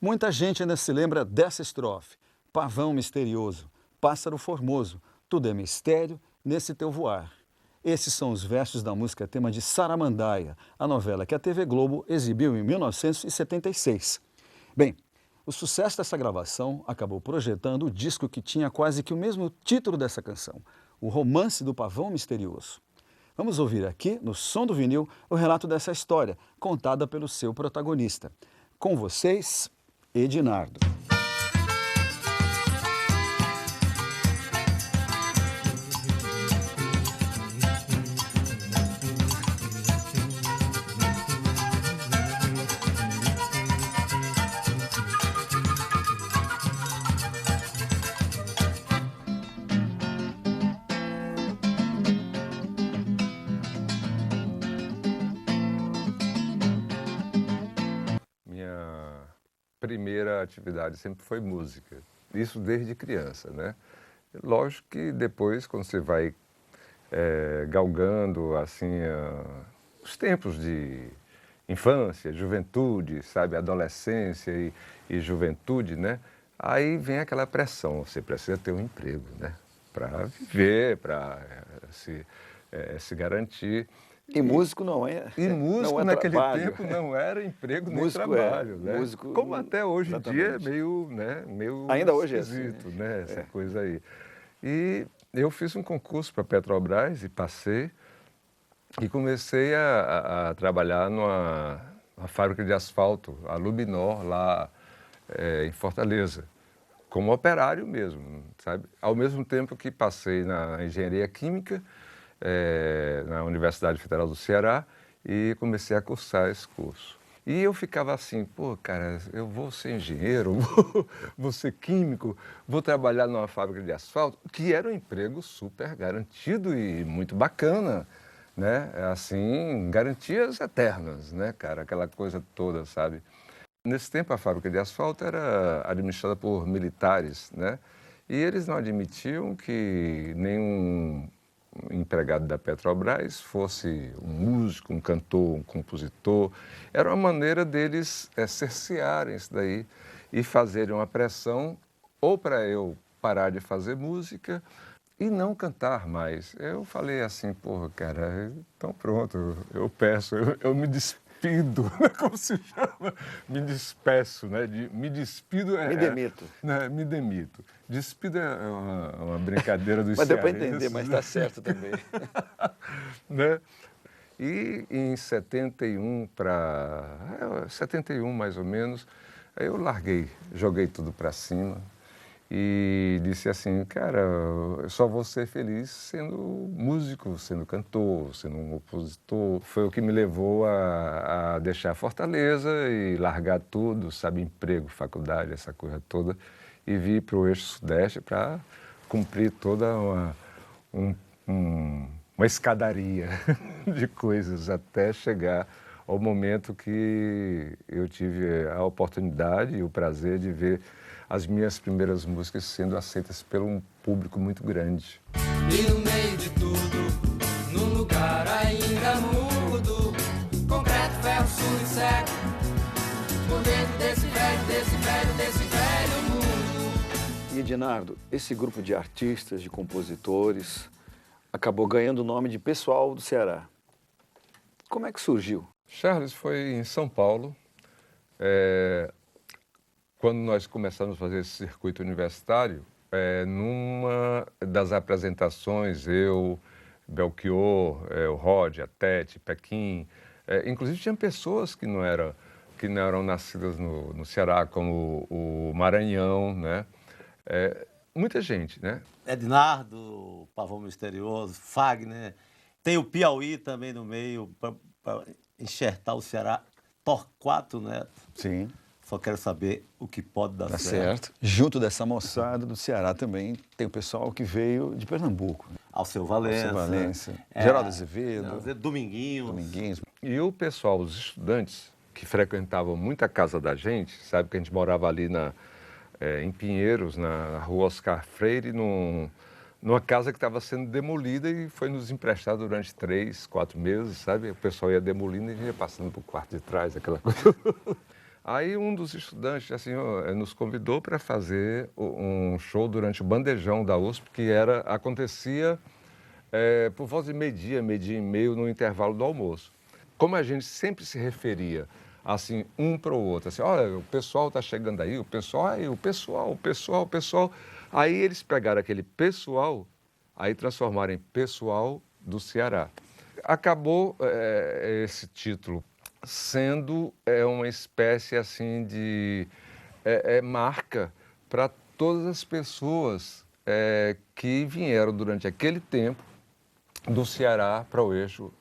Muita gente ainda se lembra dessa estrofe. Pavão misterioso, pássaro formoso, tudo é mistério nesse teu voar. Esses são os versos da música tema de Saramandaia, a novela que a TV Globo exibiu em 1976. Bem, o sucesso dessa gravação acabou projetando o disco que tinha quase que o mesmo título dessa canção, O Romance do Pavão Misterioso. Vamos ouvir aqui, no Som do Vinil, o relato dessa história, contada pelo seu protagonista. Com vocês, Edinardo. Primeira atividade sempre foi música, isso desde criança, né? Lógico que depois, quando você vai galgando, assim, os tempos de infância, juventude, sabe, adolescência e juventude, né? Aí vem aquela pressão, você precisa ter um emprego, né? Para viver, para se garantir. E músico não é. E músico não é naquele trabalho. tempo não era emprego nem Músico trabalho, né? músico, como até hoje em dia é exatamente. meio Ainda hoje é esquisito, assim, né? Essa coisa aí. E eu fiz um concurso para a Petrobras e passei e comecei a trabalhar numa fábrica de asfalto, a Lubinor, lá em Fortaleza, como operário mesmo, sabe? Ao mesmo tempo que passei na engenharia química, na Universidade Federal do Ceará, e comecei a cursar esse curso. E eu ficava assim, pô, cara, eu vou ser engenheiro, vou ser químico, vou trabalhar numa fábrica de asfalto, que era um emprego super garantido e muito bacana, né? Assim, garantias eternas, né, cara? Aquela coisa toda, sabe? Nesse tempo, a fábrica de asfalto era administrada por militares, né? E eles não admitiam que nenhum empregado da Petrobras fosse um músico, um cantor, um compositor. Era uma maneira deles cercearem isso daí e fazerem uma pressão ou para eu parar de fazer música e não cantar mais. Eu falei assim, porra, cara, então pronto, eu peço, eu me despido, como se chama? Me despeço, né? Me despido Me demito. me demito. Despido é uma brincadeira dos Mas deu para cearenses, entender, mas está certo também. né? E em 71 mais ou menos, aí eu joguei tudo para cima e disse assim, cara, eu só vou ser feliz sendo músico, sendo cantor, sendo um opositor. Foi o que me levou a deixar Fortaleza e largar tudo, sabe, emprego, faculdade, essa coisa toda, e vir para o eixo sudeste para cumprir toda uma escadaria de coisas até chegar ao momento que eu tive a oportunidade e o prazer de ver as minhas primeiras músicas sendo aceitas por um público muito grande. E no meio de tudo, num lugar ainda mudo, concreto, ferro, sul e seco, por dentro desse velho mundo. E Edinardo, esse grupo de artistas, de compositores, acabou ganhando o nome de Pessoal do Ceará. Como é que surgiu? Charles, foi em São Paulo, quando nós começamos a fazer esse circuito universitário, numa das apresentações, eu, Belchior, o Rod, a Tete, Pequim, inclusive tinha pessoas que não eram nascidas no Ceará, como o Maranhão, né? Muita gente, né? Edinardo, Pavão Misterioso, Fagner, tem o Piauí também no meio, para enxertar o Ceará, Torquato Neto. Sim. Só quero saber o que pode dar Tá certo. certo. Junto dessa moçada do Ceará também tem o pessoal que veio de Pernambuco. Alceu Valença. Geraldo Azevedo. Dominguinhos. E o pessoal, os estudantes que frequentavam muito a casa da gente, sabe que a gente morava ali em Pinheiros, na rua Oscar Freire, numa casa que estava sendo demolida e foi nos emprestada durante 3, 4 meses, sabe? O pessoal ia demolindo e a gente ia passando para o quarto de trás, aquela coisa. Aí um dos estudantes assim, nos convidou para fazer um show durante o bandejão da USP, que acontecia por volta de meio-dia, meio-dia e meio, no intervalo do almoço. Como a gente sempre se referia assim, um para o outro, assim, olha, o pessoal está chegando aí, o pessoal, o pessoal. Aí eles pegaram aquele pessoal, aí transformaram em Pessoal do Ceará. Acabou esse título sendo uma espécie assim de marca para todas as pessoas que vieram durante aquele tempo do Ceará para o eixo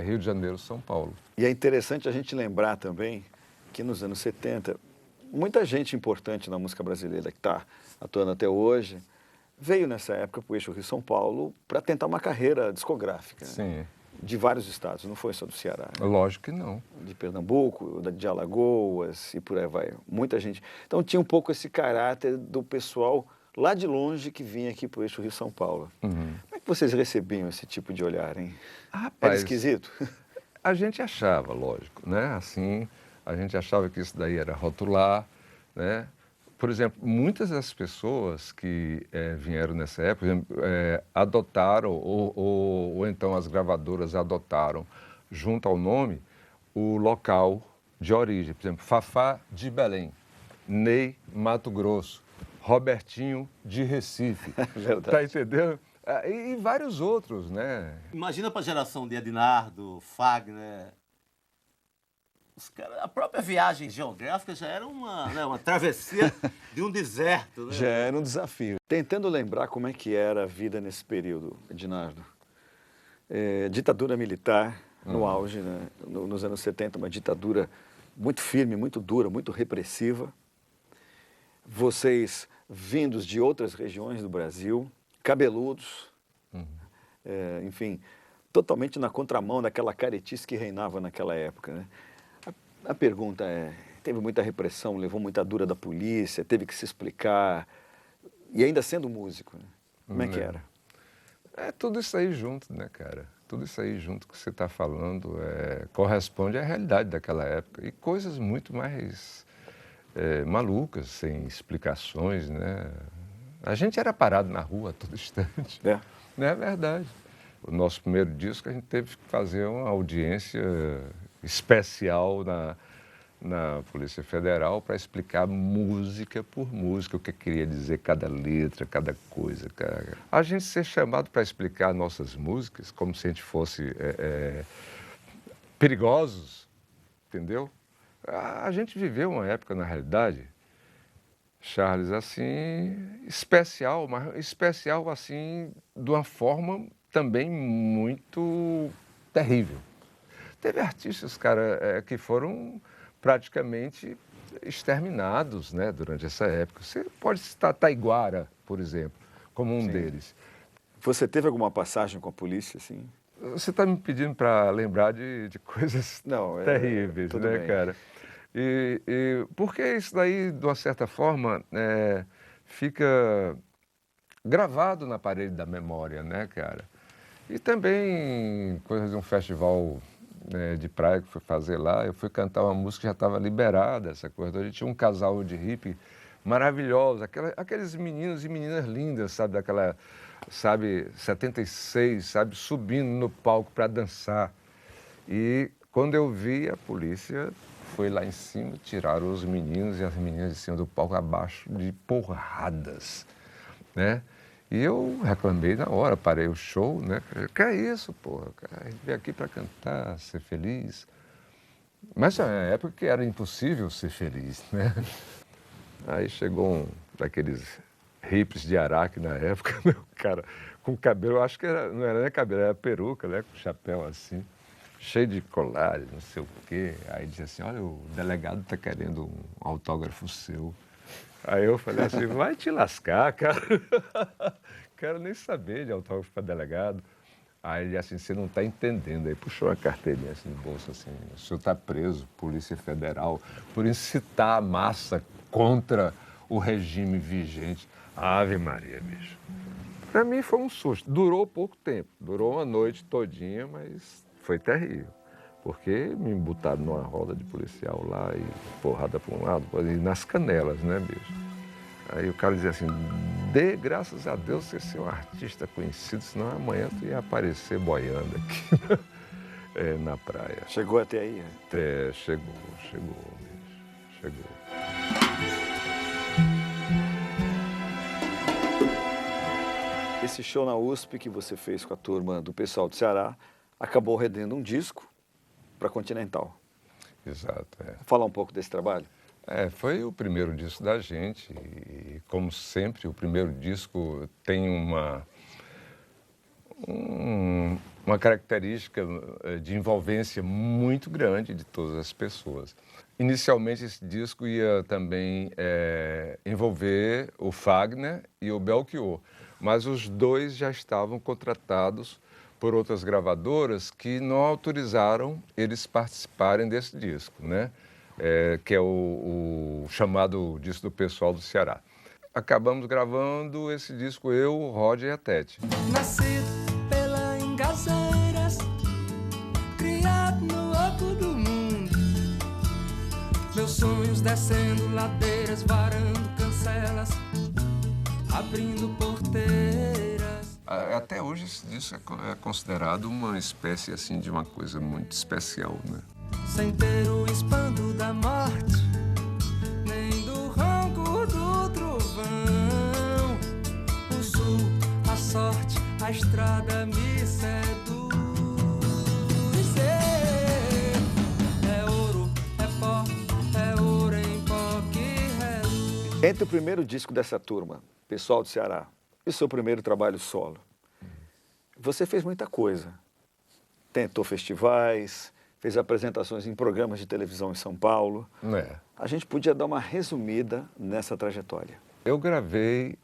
Rio de Janeiro, São Paulo. E é interessante a gente lembrar também que nos anos 70, muita gente importante na música brasileira que está atuando até hoje veio nessa época para o eixo Rio-São Paulo para tentar uma carreira discográfica. Sim. De vários estados, não foi só do Ceará. Né? Lógico que não. De Pernambuco, de Alagoas e por aí vai. Muita gente. Então tinha um pouco esse caráter do pessoal lá de longe que vinha aqui para o eixo Rio-São Paulo. Uhum. Como é que vocês recebiam esse tipo de olhar, hein? Rapaz, era esquisito? A gente achava, lógico, né? Assim, a gente achava que isso daí era rotular, né? Por exemplo, muitas das pessoas que vieram nessa época, por exemplo, adotaram, ou então as gravadoras adotaram, junto ao nome, o local de origem. Por exemplo, Fafá de Belém, Ney, Mato Grosso, Robertinho de Recife. Verdade. Tá entendendo? E vários outros, né? Imagina para a geração de Ednardo, Fagner. A própria viagem geográfica já era uma travessia de um deserto. Né? Já era um desafio. Tentando lembrar como é que era a vida nesse período, Ednardo. Ditadura militar no auge, né? Nos anos 70, uma ditadura muito firme, muito dura, muito repressiva. Vocês vindos de outras regiões do Brasil, cabeludos, enfim, totalmente na contramão daquela caretice que reinava naquela época, né? A pergunta teve muita repressão, levou muita dura da polícia, teve que se explicar, e ainda sendo músico, né? Como é que era? Tudo isso aí junto, né, cara? Tudo isso aí junto que você está falando corresponde à realidade daquela época, e coisas muito mais malucas, sem explicações, né? A gente era parado na rua a todo instante. Não é verdade. O nosso primeiro disco, a gente teve que fazer uma audiência especial na Polícia Federal para explicar música por música, o que queria dizer cada letra, cada coisa. A gente ser chamado para explicar nossas músicas como se a gente fosse perigosos, entendeu? A gente viveu uma época, na realidade, Charles, assim, especial, mas especial, assim, de uma forma também muito terrível. Teve artistas, cara, que foram praticamente exterminados, né, durante essa época. Você pode citar Taiguara, por exemplo, como um deles. Você teve alguma passagem com a polícia, assim? Você está me pedindo para lembrar de coisas terríveis, né, bem. cara? Porque isso daí, de uma certa forma, fica gravado na parede da memória, né, cara? E também coisas de um festival de praia que fui fazer lá, eu fui cantar uma música que já estava liberada, essa coisa. A gente tinha um casal de hippie maravilhoso, aqueles meninos e meninas lindas, sabe, daquela, sabe, 76, sabe, subindo no palco para dançar. E quando eu vi, a polícia foi lá em cima, tiraram os meninos e as meninas de cima do palco abaixo de porradas, né? E eu reclamei na hora, parei o show, né? Que é isso, porra? A gente veio aqui para cantar, ser feliz. Mas na época que era impossível ser feliz, né? Aí chegou um daqueles hippies de Araque na época, né? O cara com cabelo, eu acho que não era nem cabelo, era peruca, né? Com chapéu assim, cheio de colares, não sei o quê. Aí disse assim, olha, o delegado está querendo um autógrafo seu. Aí eu falei assim, vai te lascar, cara. Quero nem saber de autógrafo para delegado. Aí ele assim, você não está entendendo. Aí puxou a carteirinha assim no bolso, assim, o senhor está preso, Polícia Federal, por incitar a massa contra o regime vigente. Ave Maria, bicho. Para mim foi um susto. Durou pouco tempo, durou uma noite todinha, mas foi terrível. Porque me botaram numa roda de policial lá e porrada para um lado, e nas canelas, né, bicho? Aí o cara dizia assim, dê graças a Deus você ser um artista conhecido, senão amanhã tu ia aparecer boiando aqui na praia. Chegou até aí, né? Chegou, bicho, chegou. Esse show na USP que você fez com a turma do pessoal do Ceará acabou rendendo um disco para Continental. Exato, Falar um pouco desse trabalho? Foi o primeiro disco da gente e, como sempre, o primeiro disco tem uma característica de envolvência muito grande de todas as pessoas. Inicialmente, esse disco ia também envolver o Fagner e o Belchior, mas os dois já estavam contratados por outras gravadoras que não autorizaram eles participarem desse disco, né? Que é o chamado disco do pessoal do Ceará. Acabamos gravando esse disco eu, o Rod e a Tete. Nascido pela Engazeiras, criado no oco do mundo. Meus sonhos descendo ladeiras, varando cancelas, abrindo porteiras. Até hoje esse disco é considerado uma espécie assim de uma coisa muito especial, né? Sem ter o espanto da morte, nem do ronco do trovão. O sul, a sorte, a estrada me seduz. É ouro, é ouro em pó que reluz. Entre o primeiro disco dessa turma, Pessoal do Ceará, e o seu primeiro trabalho solo, você fez muita coisa. Tentou festivais, fez apresentações em programas de televisão em São Paulo. A gente podia dar uma resumida nessa trajetória. Eu gravei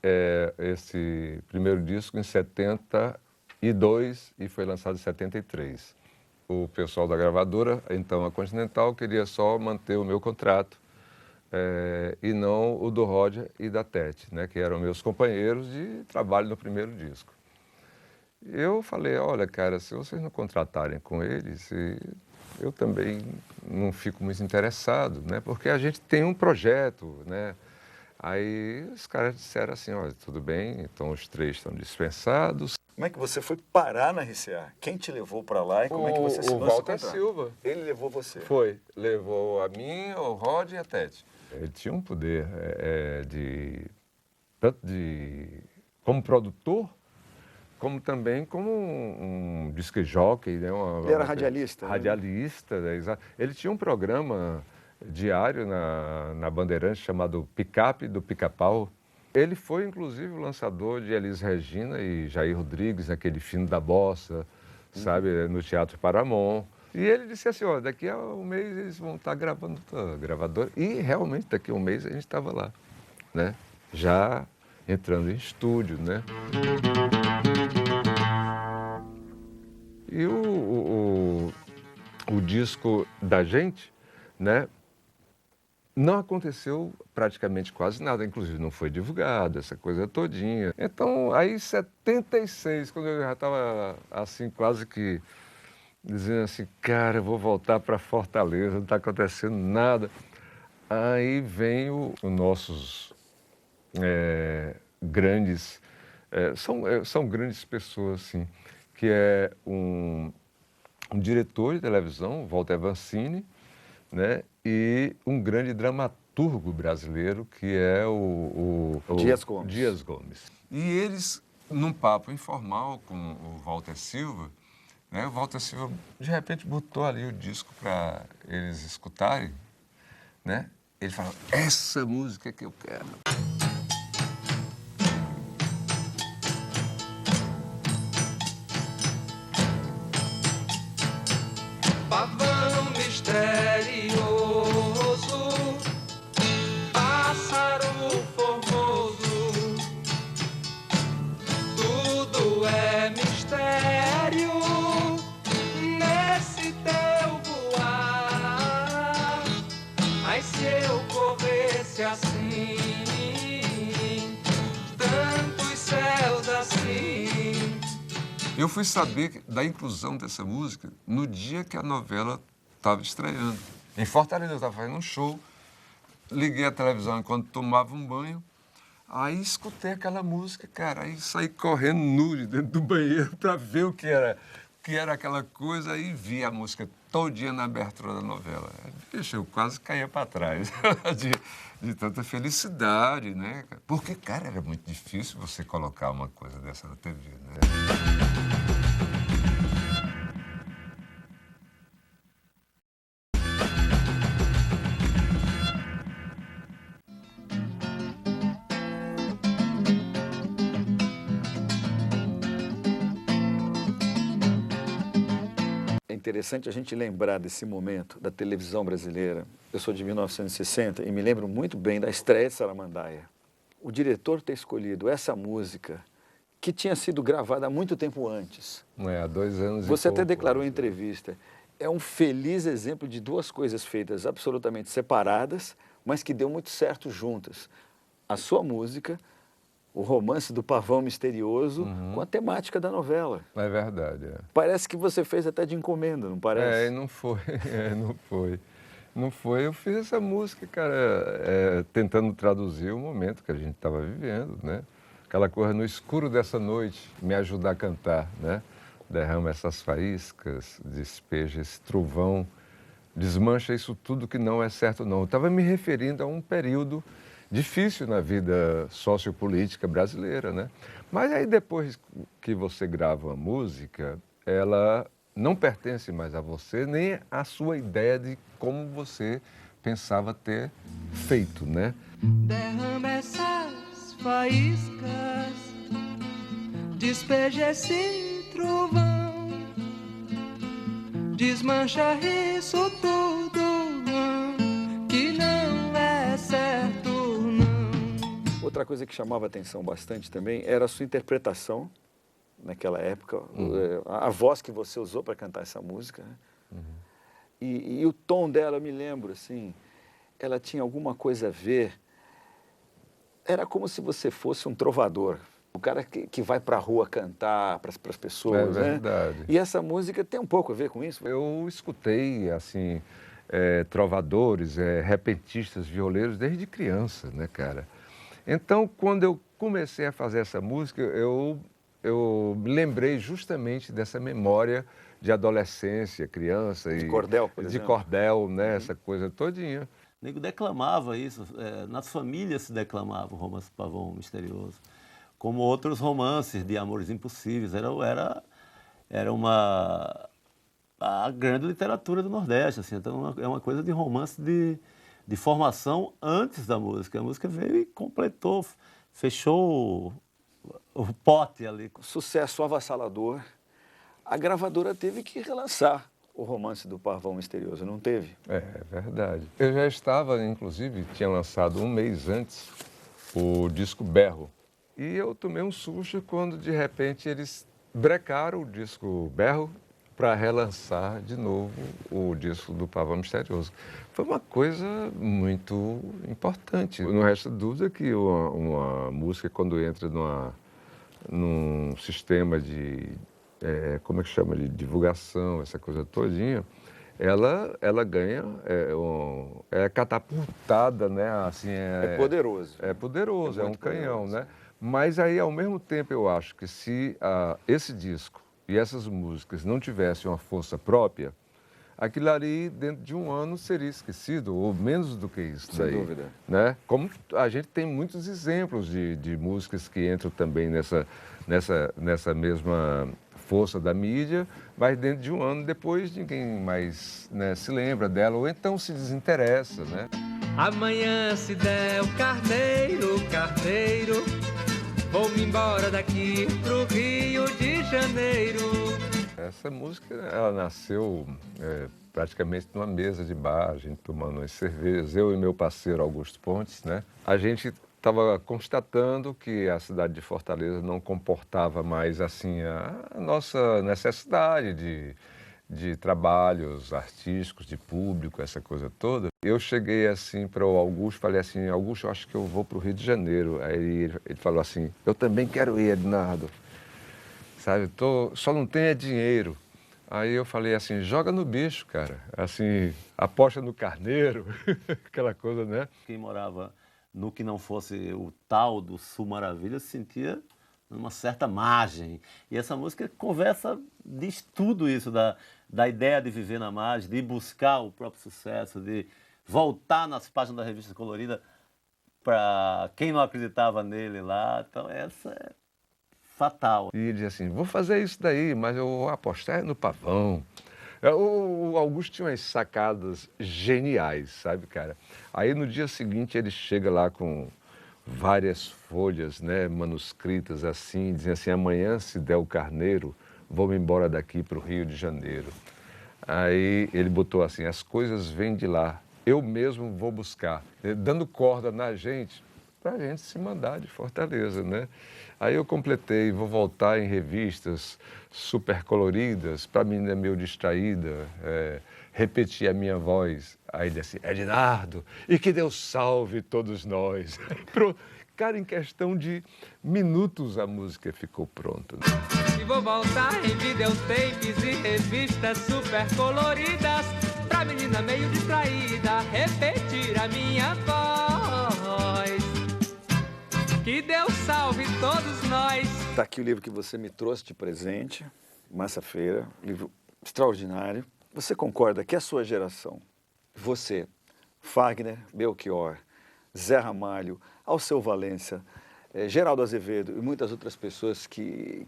esse primeiro disco em 72 e foi lançado em 73. O pessoal da gravadora, então a Continental, queria só manter o meu contrato e não o do Roger e da Tete, né, que eram meus companheiros de trabalho no primeiro disco. Eu falei, olha, cara, se vocês não contratarem com eles, eu também não fico muito interessado, né? Porque a gente tem um projeto, né? Aí os caras disseram assim, olha, tudo bem, então os três estão dispensados. Como é que você foi parar na RCA? Quem te levou para lá e como é que você assinou o Walter Silva. Ele levou você? Foi, levou a mim, o Rod e a Tete. Ele tinha um poder tanto como produtor, como também como um disc jockey, né? Ele era radialista. Radialista, né? Ele tinha um programa diário na Bandeirantes chamado Picape do Pica-Pau. Ele foi, inclusive, o lançador de Elis Regina e Jair Rodrigues, naquele Fino da Bossa, sabe, no Teatro Paramount. E ele disse assim, ó, daqui a um mês eles vão estar gravando a gravadora. E realmente, daqui a um mês a gente estava lá, né? Já entrando em estúdio, né? E o disco da gente, né, não aconteceu praticamente quase nada, inclusive não foi divulgado, essa coisa todinha. Então, aí em 76, quando eu já estava assim, quase que dizendo assim, cara, eu vou voltar para Fortaleza, não está acontecendo nada. Aí vem os nossos grandes, são grandes pessoas, assim, que é um diretor de televisão, Walter Vancini, né, e um grande dramaturgo brasileiro, que é o Dias Gomes. E eles, num papo informal com o Walter Silva, né, o Walter Silva, de repente, botou ali o disco para eles escutarem, né? Ele falou, essa música que eu quero. Pavão misterioso, pássaro formoso, tudo é mistério nesse teu voar. Ai, se eu corresse assim, tantos céus assim, Eu fui saber da inclusão dessa música no dia que a novela estava estreando. Em Fortaleza, eu estava fazendo um show, liguei a televisão enquanto tomava um banho, aí escutei aquela música, cara, aí saí correndo nu de dentro do banheiro para ver o que era aquela coisa, aí vi a música todinha na abertura da novela. Bicho, eu quase caía para trás de tanta felicidade, né? Porque, cara, era muito difícil você colocar uma coisa dessa na TV, né? É interessante a gente lembrar desse momento da televisão brasileira. Eu sou de 1960 e me lembro muito bem da estreia de Saramandaia. O diretor ter escolhido essa música, que tinha sido gravada há muito tempo antes. Há 2 anos Você e até pouco, declarou em né? entrevista, é um feliz exemplo de duas coisas feitas absolutamente separadas, mas que deu muito certo juntas. A sua música, o romance do Pavão Misterioso, com a temática da novela. É verdade, é. Parece que você fez até de encomenda, não parece? Não foi, não foi. Não foi, eu fiz essa música, cara, tentando traduzir o momento que a gente estava vivendo, né? Aquela coisa no escuro dessa noite, me ajudar a cantar, né? Derrama essas faíscas, despeja esse trovão, desmancha isso tudo que não é certo, não. Eu estava me referindo a um período difícil na vida sociopolítica brasileira, né? Mas aí depois que você grava uma música, ela não pertence mais a você, nem à sua ideia de como você pensava ter feito, né? Derrama essas faíscas, despeja esse trovão, desmancha isso tudo, que não é certo, não. Outra coisa que chamava atenção bastante também era a sua interpretação naquela época, a voz que você usou para cantar essa música, né? E o tom dela, eu me lembro, assim, ela tinha alguma coisa a ver, era como se você fosse um trovador, o cara que vai para a rua cantar para as pessoas, É né? verdade. E essa música tem um pouco a ver com isso? Eu escutei, assim, trovadores, repentistas, violeiros desde criança, né, cara? Então, quando eu comecei a fazer essa música, eu me lembrei justamente dessa memória de adolescência, criança. De cordel, por De exemplo. cordel, né, essa coisa todinha. O nego declamava isso, nas famílias se declamava o romance do Pavão Misterioso, como outros romances de amores impossíveis. Era a grande literatura do Nordeste, assim. Então é uma coisa de romance de formação antes da música. A música veio e completou, fechou o pote ali. Sucesso avassalador, a gravadora teve que relançar o romance do Pavão Misterioso, não teve? É verdade. Eu já estava, inclusive, tinha lançado um mês antes o disco Berro. E eu tomei um susto quando, de repente, eles brecaram o disco Berro para relançar de novo o disco do Pavão Misterioso. Foi uma coisa muito importante. Não resta dúvida que uma música, quando entra num sistema de, como é que chama, de divulgação, essa coisa todinha, ela ganha, é catapultada, né? Assim, É poderoso. É poderoso, é um muito canhão, poderoso. né? Mas aí, ao mesmo tempo, eu acho que se esse disco e essas músicas não tivessem uma força própria, aquilo ali, dentro de um ano, seria esquecido, ou menos do que isso Sem daí. dúvida. Né? Como a gente tem muitos exemplos de músicas que entram também nessa mesma força da mídia, mas dentro de um ano depois ninguém mais, né, se lembra dela, ou então se desinteressa, né? Amanhã se der o carneiro, vou-me embora daqui pro Rio de Janeiro. Essa música, ela nasceu praticamente numa mesa de bar, a gente tomando umas cervejas, eu e meu parceiro Augusto Pontes, né? A gente estava constatando que a cidade de Fortaleza não comportava mais, assim, a nossa necessidade de trabalhos artísticos, de público, essa coisa toda. Eu cheguei assim para o Augusto, falei assim, Augusto, eu acho que eu vou para o Rio de Janeiro. Aí ele falou assim, eu também quero ir, Ednardo. sabe? Só não tenho dinheiro. Aí eu falei assim, joga no bicho, cara. Assim, aposta no carneiro, aquela coisa, né? Quem morava no que não fosse o tal do Sul Maravilha se sentia numa certa margem. E essa música conversa, diz tudo isso, da ideia de viver na margem, de buscar o próprio sucesso, de voltar nas páginas da revista colorida para quem não acreditava nele lá. Então essa é fatal. E ele dizia assim, vou fazer isso daí, mas eu vou apostar no Pavão. O Augusto tinha umas sacadas geniais, sabe, cara? Aí no dia seguinte ele chega lá com várias folhas, né, manuscritas assim, dizendo assim, amanhã se der o carneiro, vou embora daqui para o Rio de Janeiro. Aí ele botou assim, as coisas vêm de lá, eu mesmo vou buscar, dando corda na gente, para a gente se mandar de Fortaleza, né? Aí eu completei, vou voltar em revistas super coloridas, para a menina meio distraída, repetir a minha voz. Aí ele assim, Ednardo, e que Deus salve todos nós. Pronto. Cara, em questão de minutos a música ficou pronta. E vou voltar em videotapes e revistas super coloridas, pra menina meio distraída repetir a minha voz. Que Deus salve todos nós. Está aqui o livro que você me trouxe de presente, Massa Feira, livro extraordinário. Você concorda que a sua geração, você, Fagner, Belchior, Zé Ramalho, Alceu Valença, Geraldo Azevedo e muitas outras pessoas que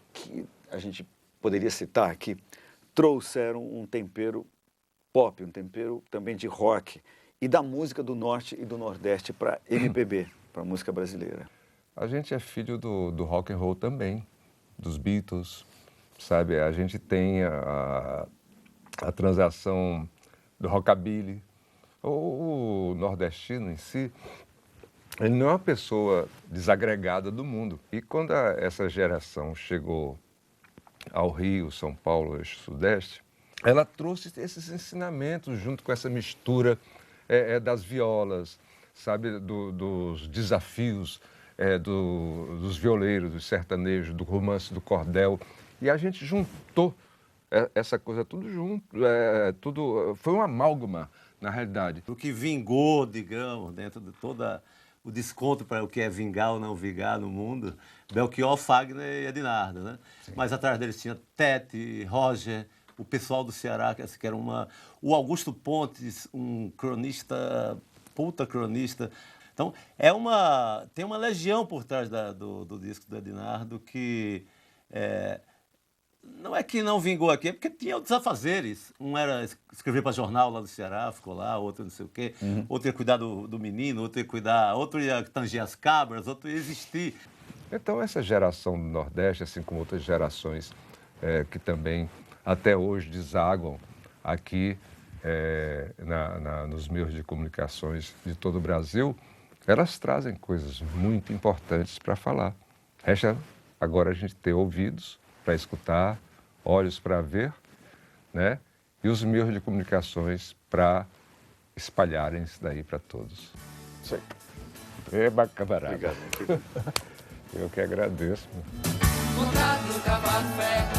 a gente poderia citar aqui, trouxeram um tempero pop, um tempero também de rock e da música do Norte e do Nordeste para MPB, para a música brasileira? A gente é filho do rock and roll também, dos Beatles, sabe? A gente tem a transação do rockabilly. O nordestino em si, ele não é uma pessoa desagregada do mundo. E quando essa geração chegou ao Rio, São Paulo, Eixo Sudeste, ela trouxe esses ensinamentos junto com essa mistura das violas, sabe? Dos desafios, dos violeiros, dos sertanejos, do romance, do cordel. E a gente juntou essa coisa tudo junto, tudo foi um amálgama, na realidade. O que vingou, digamos, dentro de toda o desconto para o que é vingar ou não vingar no mundo, Belchior, Fagner e Ednardo, né? Sim. Mas atrás deles tinha Tete, Roger, o pessoal do Ceará, que era o Augusto Pontes, um cronista, puta cronista. Então, tem uma legião por trás do disco do Ednardo que não é que não vingou aqui, é porque tinha outros afazeres. Um era escrever para jornal lá do Ceará, ficou lá, outro não sei o quê, outro ia cuidar do menino, outro ia tanger as cabras, outro ia existir. Então, essa geração do Nordeste, assim como outras gerações que também até hoje desaguam aqui nos meios de comunicações de todo o Brasil, elas trazem coisas muito importantes para falar. Resta agora a gente ter ouvidos para escutar, olhos para ver, né? E os meios de comunicações para espalharem isso daí para todos. Isso aí. Camarada. Obrigado. Eu que agradeço. Montado no cavalo ferro,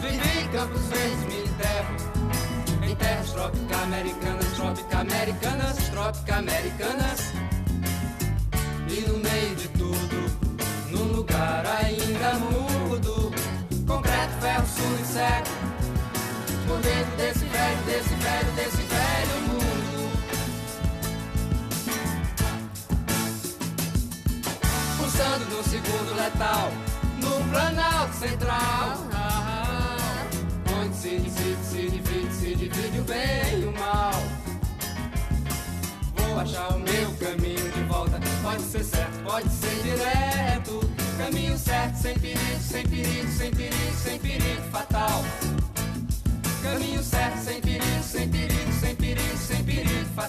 vivi em Campos Verdes, Milho Terra, em terras trópico-americanas, trópico-americanas, trópico-americanas. E no meio de tudo, num lugar ainda mudo, concreto, ferro, sul e cego, por dentro desse velho mundo. Pulsando no segundo letal, no Planalto Central, onde se divide o bem e o mal. Vou achar o meu caminho de volta, pode ser certo, pode ser direto, caminho certo, sem perigo, sem perigo, sem perigo, sem perigo fatal. Caminho certo, sem perigo, sem perigo, sem perigo, sem perigo fatal.